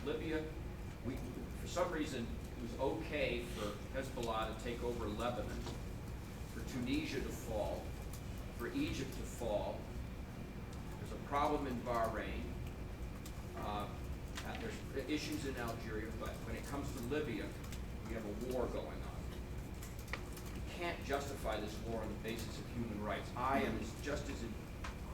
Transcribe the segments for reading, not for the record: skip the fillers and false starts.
Libya, for some reason, it was okay for Hezbollah to take over Lebanon, for Tunisia to fall, for Egypt to fall. There's a problem in Bahrain. There's issues in Algeria, but when it comes to Libya, we have a war going on. You can't justify this war on the basis of human rights. I am just as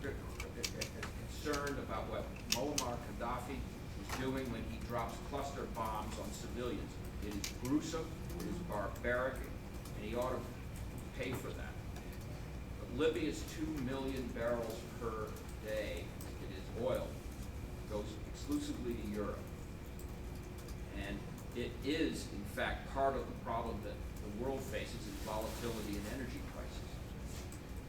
concerned about what Muammar Gaddafi is doing when he drops cluster bombs on civilians. It is gruesome, it is barbaric, and he ought to pay for that. But Libya's 2 million barrels per day, it is oil, goes exclusively to Europe. And it is, in fact, part of the problem that the world faces is volatility and energy prices.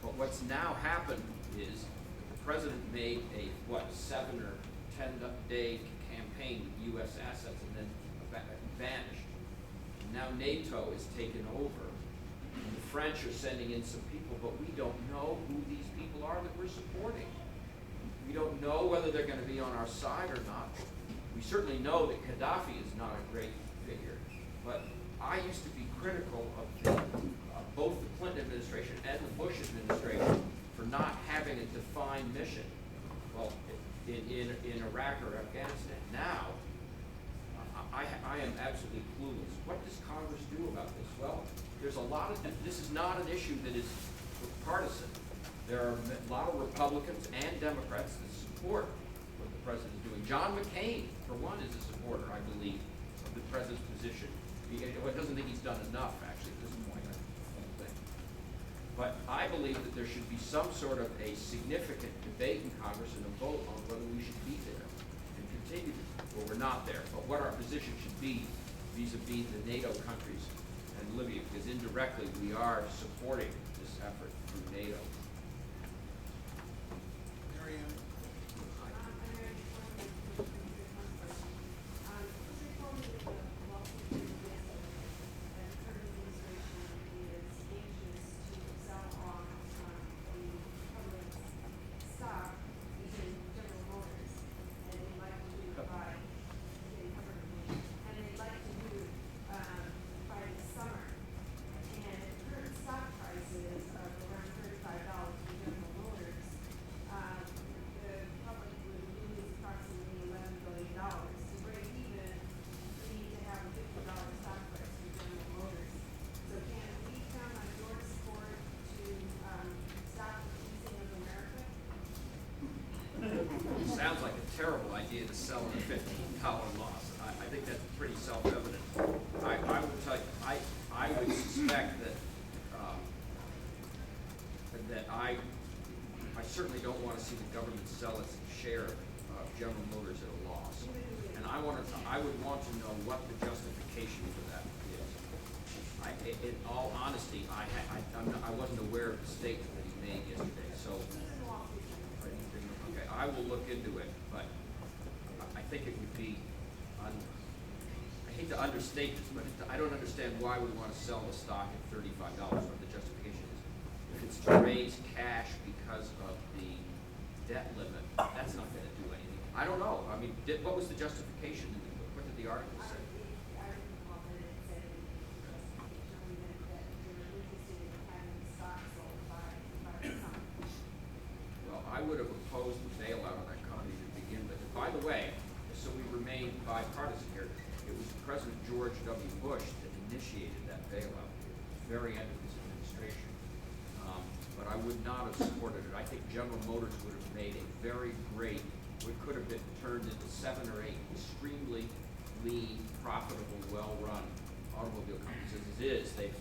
But what's now happened is that the president made a, 7 or 10 day campaign with U.S. assets and then vanished. And now NATO is taken over. And the French are sending in some people, but we don't know who these people are that we're supporting. We don't know whether they're going to be on our side or not. We certainly know that Gaddafi is not a great figure, but I used to be critical of both the Clinton administration and the Bush administration for not having a defined mission. Well, in Iraq or Afghanistan. Now, I am absolutely clueless. What does Congress do about this? Well, there's a lot of, this is not an issue that is partisan. There are a lot of Republicans and Democrats that support what the president is doing. John McCain, for one, is a supporter, I believe, of the president's position. He doesn't think he's done enough, actually, at this point, I don't think. But I believe that there should be some sort of a significant debate in Congress and a vote on whether we should be there and continue to. Well, we're not there, but what our position should be vis-a-vis the NATO countries and Libya, because indirectly we are supporting this effort through NATO. Sounds like a terrible idea to sell at a $15 loss. I think that's pretty self-evident. I would tell you, I would suspect that I certainly don't want to see the government sell its share of General Motors at a loss. And I would want to know what the justification for that is. In all honesty, I wasn't aware of the statement that he made yesterday, so. Okay, I will look into it, but I think it would be, I hate to understate this, but I don't understand why we want to sell the stock at $35, what the justification is. If it's to raise cash because of the debt limit, that's not going to do anything. I don't know. I mean, what was the justification? What did the article say? I would have opposed the bailout of that company to begin with. And by the way, so we remain bipartisan here, it was President George W. Bush that initiated that bailout at the very end of his administration. But I would not have supported it. I think General Motors would have made a very great, what could have been turned into 7 or 8 extremely lean, profitable, well-run automobile companies. As it is, they've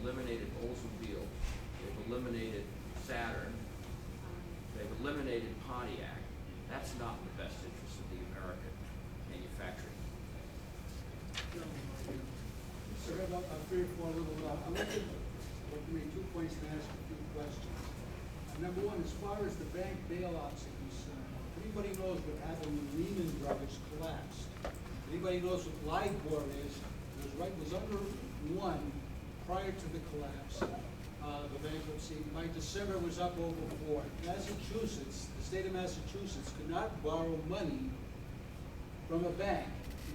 eliminated Oldsmobile, they've eliminated Saturn, they've eliminated Pontiac. That's not in the best interest of the American manufacturing. Sir, I have about 3 or 4 little, I'm looking to make 2 points and ask a few questions. Number one, as far as the bank bailouts are concerned, anybody knows what happened when Lehman Brothers collapsed? Anybody knows what LIBOR is? It was under 1 prior to the collapse. The bankruptcy. By December was up over 4. Massachusetts, the state of Massachusetts, could not borrow money from a bank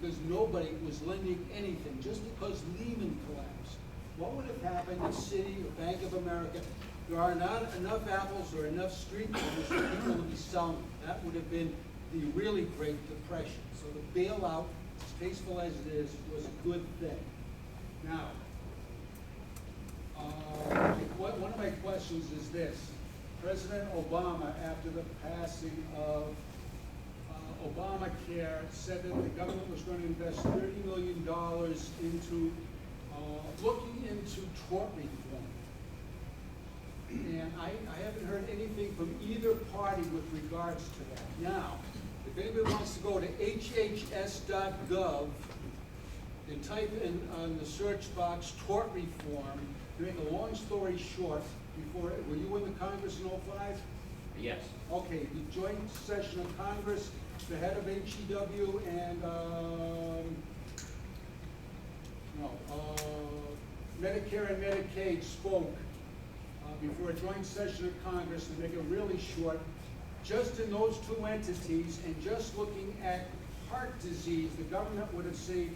because nobody was lending anything, just because Lehman collapsed. What would have happened if Citi or Bank of America, there are not enough apples or enough street corners for people to be selling? That would have been the really Great Depression. So the bailout, as tasteful as it is, was a good thing. Now, one of my questions is this. President Obama, after the passing of Obamacare, said that the government was going to invest $30 million into looking into tort reform. And I haven't heard anything from either party with regards to that. Now, if anybody wants to go to hhs.gov and type in on the search box tort reform, to make a long story short, before, were you in the Congress in '05? Yes. Okay, the joint session of Congress, the head of HEW and, Medicare and Medicaid spoke before a joint session of Congress, to make it really short. Just in those two entities and just looking at heart disease, the government would have saved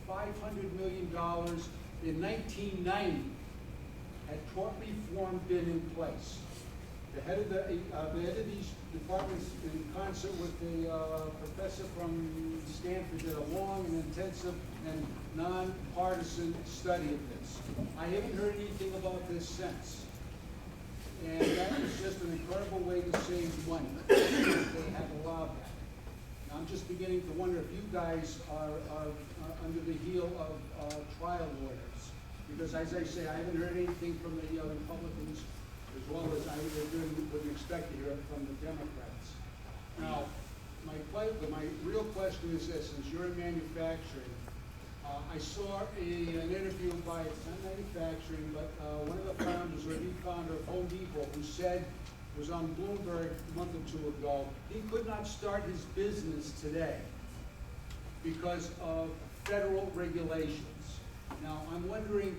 $500 million in 1990 had tort reform been in place. The head of these departments, in concert with the professor from Stanford, did a long and intensive and nonpartisan study of this. I haven't heard anything about this since. And that is just an incredible way to save money. They have allowed that. Now, I'm just beginning to wonder if you guys are under the heel of trial lawyers. Because as I say, I haven't heard anything from the Republicans, as well as I would expect to hear from the Democrats. Now, my real question is this: since you're in manufacturing, I saw an interview by, it's not manufacturing, but one of the founders, or the founder of Home Depot, who said, was on Bloomberg a month or two ago, he could not start his business today because of federal regulations. Now, I'm wondering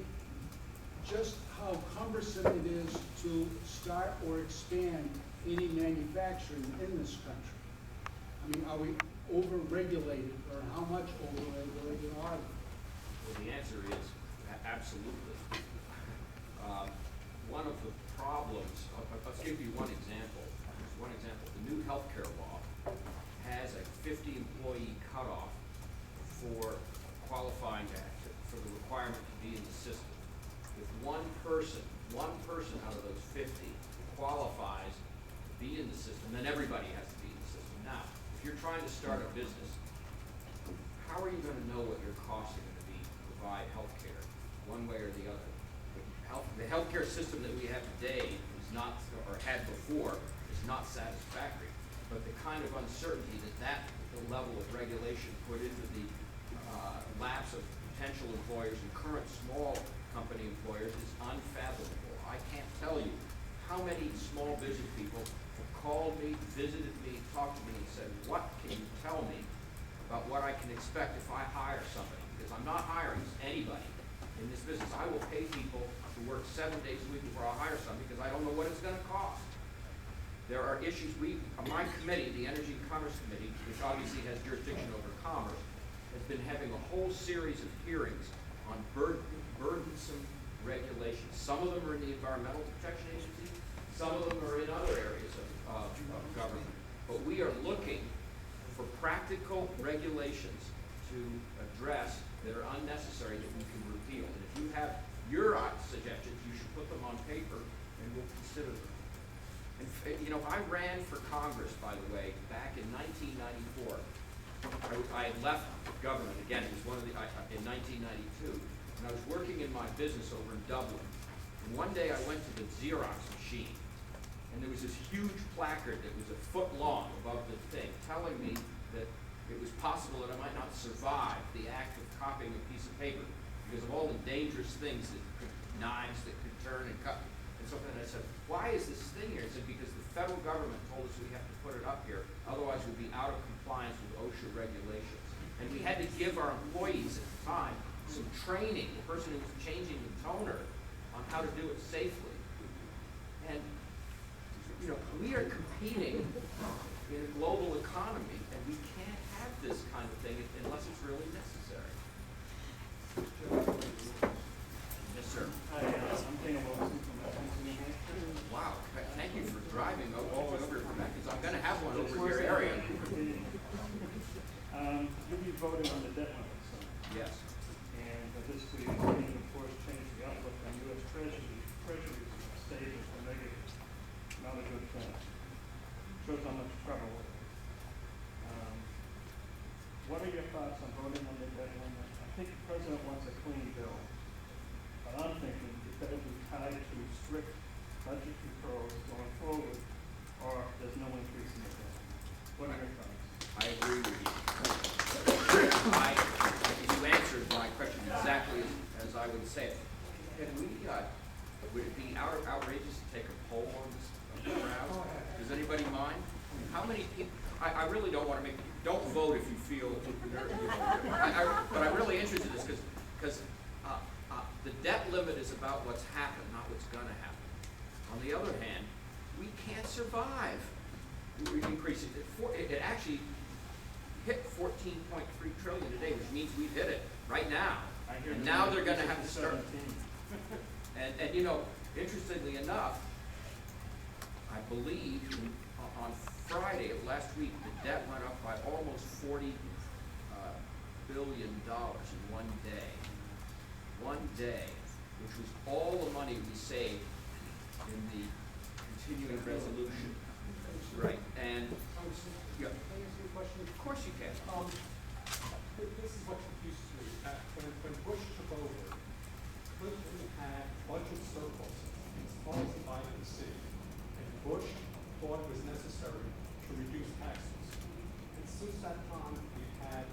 just how cumbersome it is to start or expand any manufacturing in this country. I mean, are we over-regulated, or how much over-regulated are we? Well, the answer is absolutely. One of the problems, let's give you one example. The new healthcare law has a 50-employee cutoff for qualifying for the requirement to be in the system. If one person out of those 50 qualifies to be in the system, then everybody has to be in the system. Now, if you're trying to start a business, how are you going to know what your costs are going to be to provide health care, one way or the other? The healthcare system that we have today is not, or had before, is not satisfactory. But the kind of uncertainty that the level of regulation put into the laps of potential employers and current small company employers is unfathomable. I can't tell you how many small business people have called me, visited me, talked to me, and said, what can you tell me about what I can expect if I hire somebody? Because I'm not hiring anybody in this business. I will pay people to work 7 days a week before I'll hire somebody because I don't know what it's going to cost. There are issues. My committee, the Energy and Commerce Committee, which obviously has jurisdiction over commerce, has been having a whole series of hearings on burdensome regulations. Some of them are in the Environmental Protection Agency. Some of them are in other areas of government. But we are looking for practical regulations to address that are unnecessary that we can repeal. And if you have your suggestions, you should put them on paper and we'll consider them. And I ran for Congress, by the way, back in 1994. I had left government, again, it was in 1992, and I was working in my business over in Dublin. And one day I went to the Xerox machine, and there was this huge placard that was a foot long above the thing, telling me that it was possible that I might not survive the act of copying a piece of paper because of all the dangerous things, knives that could turn and cut and something. And I said, why is this thing here? He said, because the federal government told us we have to put it up here, otherwise we'll be out of compliance with OSHA regulations. And we had to give our employees at the time some training, the person who was changing the toner, on how to do it safely. And we are competing in a global economy, and we can't have this kind of voting on the debt limit, so, Yes. and this week, meeting, of course, changed the outlook on U.S. Treasury stages were negative. Not a good thing. Shows how much trouble we're in. What are your thoughts on voting on the debt limit? I think the president wants a clean bill, but I'm thinking it better be tied to strict budget controls going forward, or there's no increase in the debt. What are your thoughts? I agree with you. You answered my question exactly as I would say it. Can we, would it be outrageous to take a poll on this crowd? Does anybody mind? How many people, I really don't want to make, don't vote if you feel, but I'm really interested in this because the debt limit is about what's happened, not what's going to happen. On the other hand, we can't survive. We increase it. It actually hit 14.3 trillion today, which means we've hit it right now. And now they're going to have to start. And you know, interestingly enough, I believe on Friday of last week, the debt went up by almost $40 billion in one day. One day, which was all the money we saved in the continuing resolution. Right, and yeah. Can I ask you a question? Of course you can. This is what confused me. When Bush took over, Clinton had budget surpluses as far as the eye could see, and Bush thought it was necessary to reduce taxes. And since that time, we've had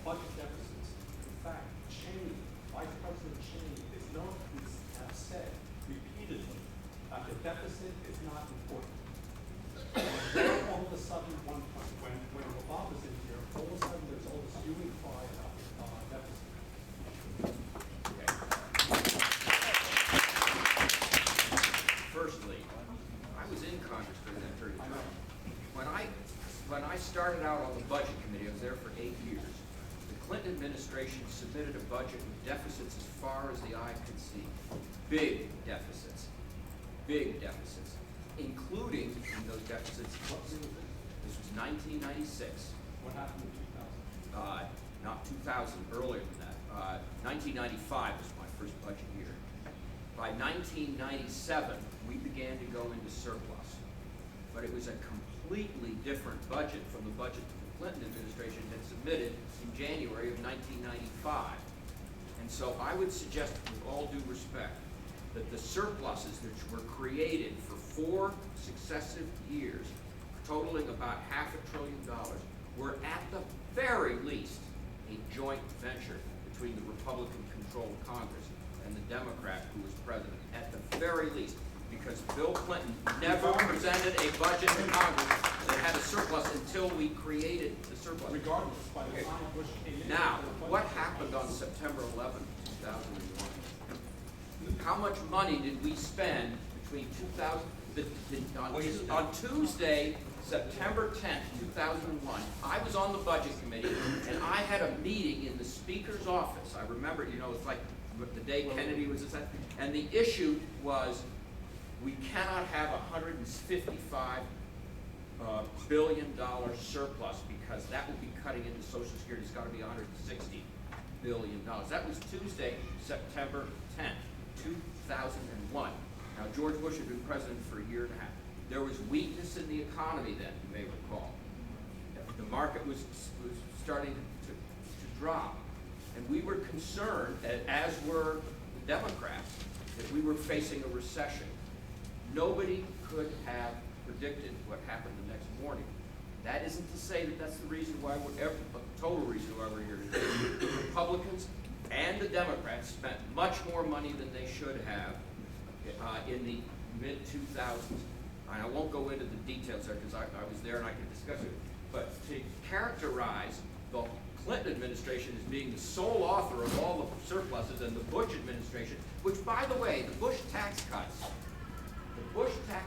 budget deficits. In fact, Cheney, Vice President Cheney, is known to have said repeatedly that the deficit is not important. Then all of a sudden, when Obama's in here, all of a sudden there's all this hue and cry about deficit. Okay. Firstly, I was in Congress during that period of time. When I started out on the budget committee, I was there for 8 years. The Clinton administration submitted a budget with deficits as far as the eye could see. Big deficits. Big deficits. Including in those deficits, this was 1996. What happened in 2000? Not 2000, earlier than that. 1995 was my first budget year. By 1997, we began to go into surplus. But it was a completely different budget from the budget that the Clinton administration had submitted in January of 1995. And so I would suggest, with all due respect, that the surpluses which were created for 4 successive years, totaling about $500 billion, were at the very least a joint venture between the Republican-controlled Congress and the Democrat who was president, at the very least, because Bill Clinton never presented a budget to Congress that had a surplus until we created the surplus. Regardless, by the time Bush came in. Now, what happened on September 11, 2001? How much money did we spend between 2000, on Tuesday, September 10th, 2001, I was on the budget committee, and I had a meeting in the Speaker's office. I remember, you know, it's like the day Kennedy was assassin, and the issue was we cannot have a $155 billion surplus because that would be cutting into Social Security. It's got to be $160 billion. That was Tuesday, September 10th, 2001. Now, George Bush had been president for a year and a half. There was weakness in the economy then, you may recall. The market was starting to drop. And we were concerned, as were the Democrats, that we were facing a recession. Nobody could have predicted what happened the next morning. That isn't to say that that's the reason why the total reason why we're here today. The Republicans and the Democrats spent much more money than they should have in the mid-2000s. And I won't go into the details there because I was there and I can discuss it. But to characterize the Clinton administration as being the sole author of all the surpluses and the Bush administration, which, by the way, the Bush tax cuts